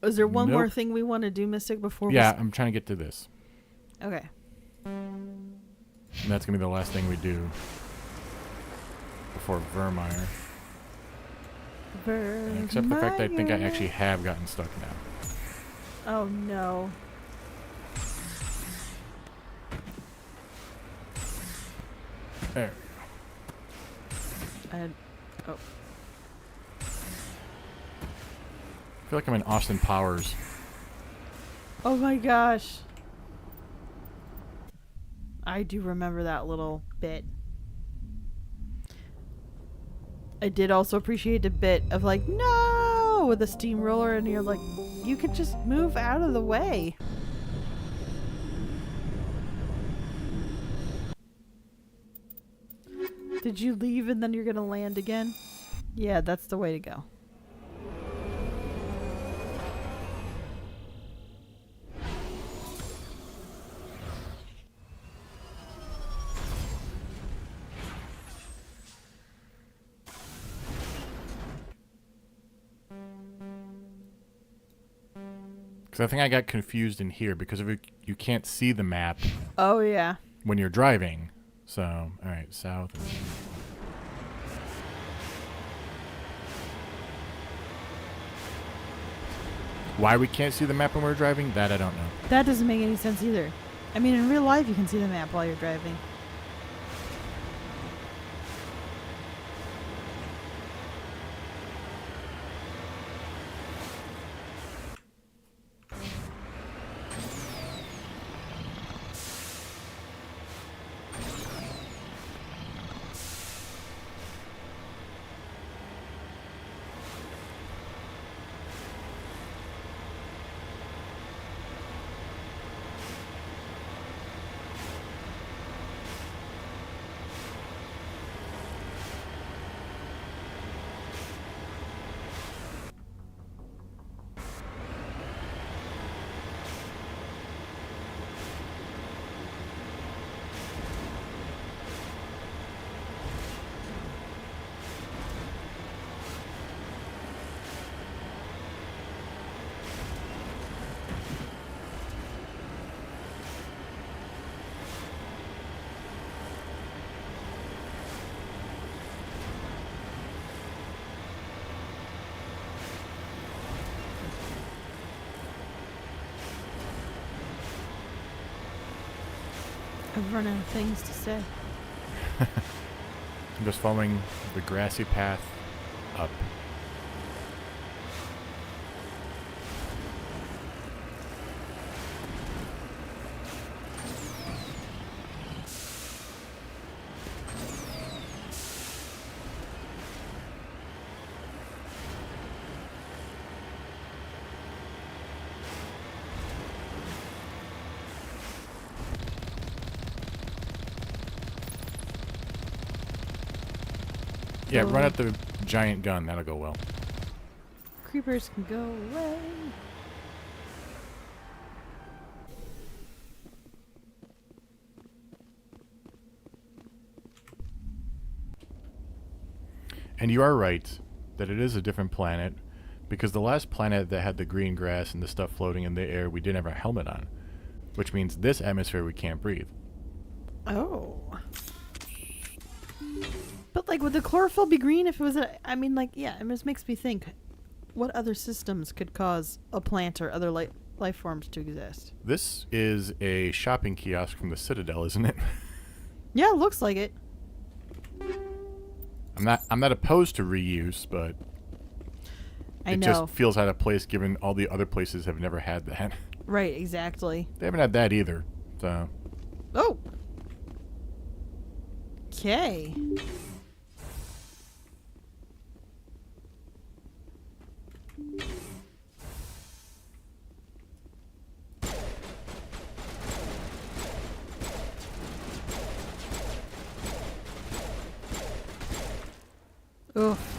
Is there one more thing we want to do, Mystic, before Yeah, I'm trying to get to this. Okay. And that's going to be the last thing we do before Vermeer. Except for the fact that I think I actually have gotten stuck now. Oh, no. There we go. Oh. I feel like I'm in Austin Powers. Oh my gosh. I do remember that little bit. I did also appreciate a bit of like, no, with a steamroller, and you're like, you could just move out of the way. Did you leave and then you're gonna land again? Yeah, that's the way to go. Because I think I got confused in here because of it, you can't see the map. Oh, yeah. When you're driving. So, alright, south. Why we can't see the map when we're driving, that I don't know. That doesn't make any sense either. I mean, in real life, you can see the map while you're driving. I've run out of things to say. I'm just following the grassy path up. Yeah, run at the giant gun. That'll go well. Creepers can go away. And you are right that it is a different planet, because the last planet that had the green grass and the stuff floating in the air, we didn't have our helmet on, which means this atmosphere we can't breathe. Oh. But, like, would the chlorophyll be green if it was I mean, like, yeah, it just makes me think, what other systems could cause a plant or other life forms to exist? This is a shopping kiosk from the Citadel, isn't it? Yeah, it looks like it. I'm not opposed to reuse, but it just feels out of place given all the other places have never had that. Right, exactly. They haven't had that either, so... Oh! Okay. Oof.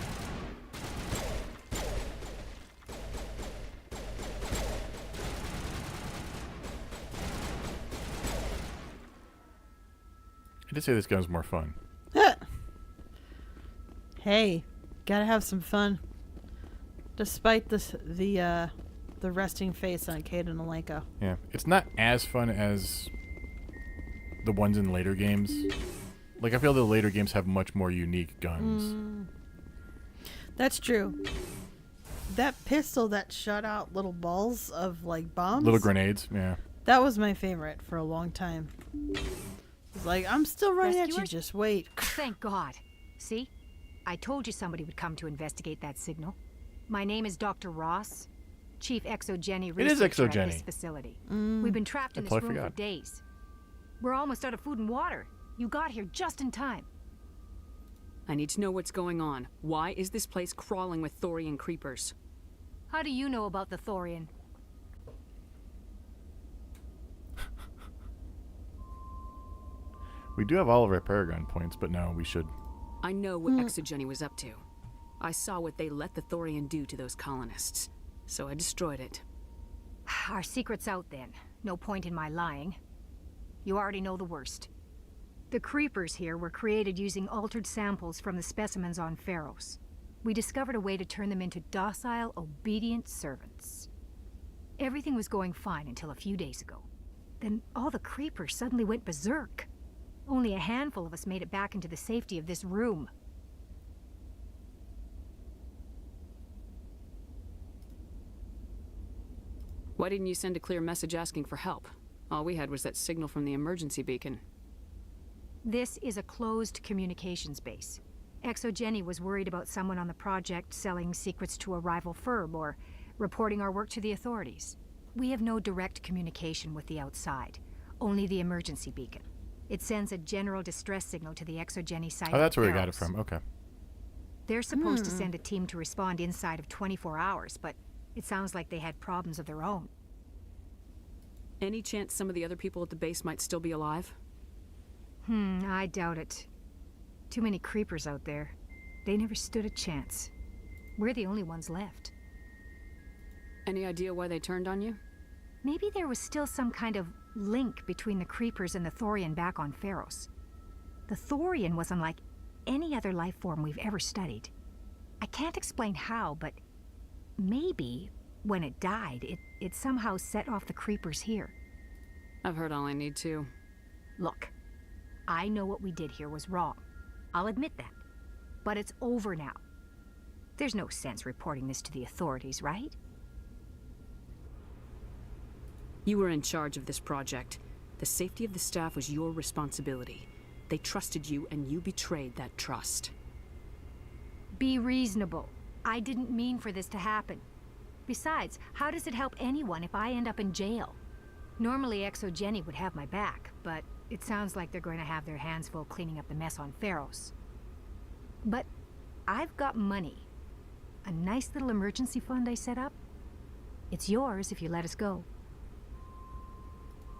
I did say this gun's more fun. Hey, gotta have some fun. Despite the resting face on Kate and Alenka. Yeah, it's not as fun as the ones in later games. Like, I feel the later games have much more unique guns. That's true. That pistol that shot out little balls of, like, bombs. Little grenades, yeah. That was my favorite for a long time. It's like, I'm still right at you, Rescuers? just wait. Thank God. See? I told you somebody would come to investigate that signal. My name is Dr. Ross, Chief Exogeny It is Researcher at Exogeny. this facility. We've been trapped in I this totally room for forgot. days. We're almost out of food and water. You got here just in time. I need to know what's going on. Why is this place crawling with Thorian creepers? How do you know about the Thorian? We do have all of our Paragon points, but no, we should. I know what Exogeny was up to. I saw what they let the Thorian do to those colonists, so I destroyed it. Our secret's out then. No point in my lying. You already know the worst. The creepers here were created using altered samples from the specimens on Pharos. We discovered a way to turn them into docile, obedient servants. Everything was going fine until a few days ago. Then all the creepers suddenly went berserk. Only a handful of us made it back into the safety of this room. Why didn't you send a clear message asking for help? All we had was that signal from the emergency beacon. This is a closed communications base. Exogeny was worried about someone on the project selling secrets to a rival firm or reporting our work to the authorities. We have no direct communication with the outside, only the emergency beacon. It sends a general distress signal to the Exogeny site. Oh, that's in where we got it Pharos. from. Okay. They're supposed to send a team to respond inside of 24 hours, but it sounds like they had problems of their own. Any chance some of the other people at the base might still be alive? I doubt it. Too many creepers out there. They never stood a chance. We're the only ones left. Any idea why they turned on you? Maybe there was still some kind of link between the creepers and the Thorian back on Pharos. The Thorian was unlike any other life form we've ever studied. I can't explain how, but maybe when it died, it somehow set off the creepers here. I've heard all I need to. Look, I know what we did here was wrong. I'll admit that. But it's over now. There's no sense reporting this to the authorities, right? You were in charge of this project. The safety of the staff was your responsibility. They trusted you, and you betrayed that trust. Be reasonable. I didn't mean for this to happen. Besides, how does it help anyone if I end up in jail? Normally Exogeny would have my back, but it sounds like they're going to have their hands full cleaning up the mess on Pharos. But I've got money. A nice little emergency fund I set up. It's yours if you let us go.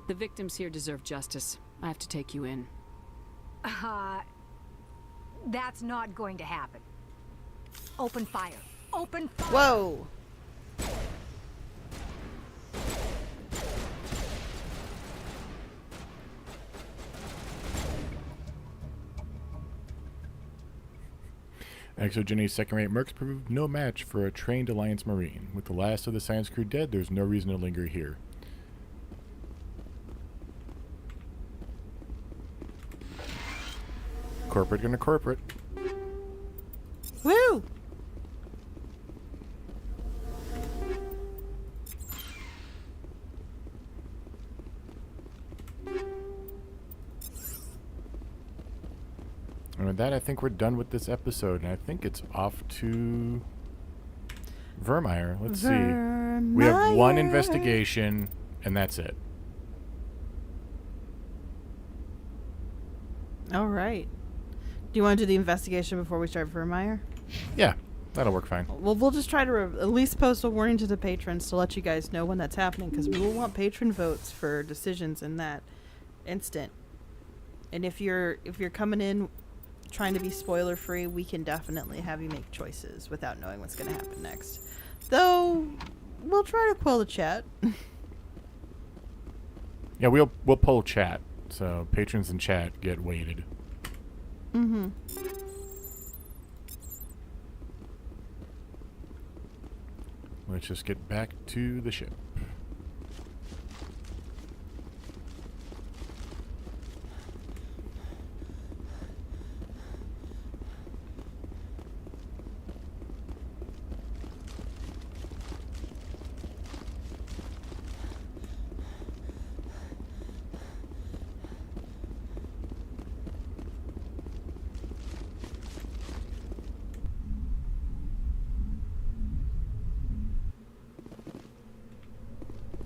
The victims here deserve justice. I have to take you in. That's not going to happen. Open fire. Open fire! Whoa! Exogeny's second-rate mercs proved no match for a trained Alliance Marine. With the last of the science crew dead, there's no reason to linger here. Corporate gonna corporate. Woo! And with that, I think we're done with this episode, and I think it's off to Vermeer. Let's see. We have one investigation, and that's it. All right. Do you want to do the investigation before we start Vermeer? Yeah, that'll work fine. Well, we'll just try to at least post a warning to the patrons to let you guys know when that's happening, because we will want patron votes for decisions in that instant. And if you're coming in trying to be spoiler free, we can definitely have you make choices without knowing what's going to happen next. Though, we'll try to quell the chat. Yeah, we'll poll chat, so patrons in chat get weighted. Mm-hmm. Let's just get back to the ship.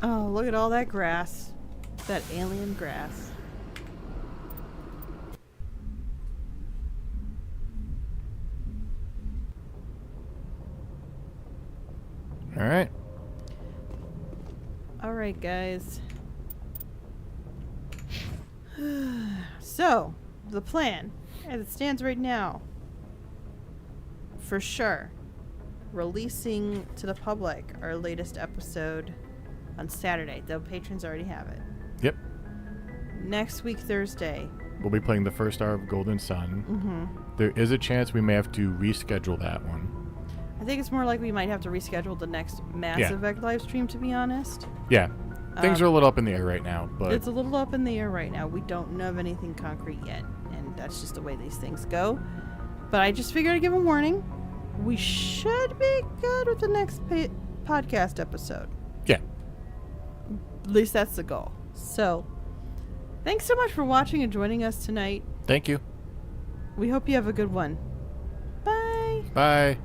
Oh, look at all that grass. That alien grass. All right. All right, guys. So, the plan, as it stands right now, for sure, releasing to the public our latest episode on Saturday. The patrons already have it. Yep. Next week, Thursday. We'll be playing the first hour of Golden Sun. Mm-hmm. There is a chance we may have to reschedule that one. I think it's more like we might have to reschedule the next Mass Effect live stream, to be honest. Yeah. Things are a little up in the air right now, but it's a little up in the air right now. We don't know of anything concrete yet, and that's just the way these things go. But I just figured I'd give a warning. We should be good with the next podcast episode. Yeah. At least that's the goal. So, thanks so much for watching and joining us tonight. Thank you. We hope you have a good one. Bye. Bye.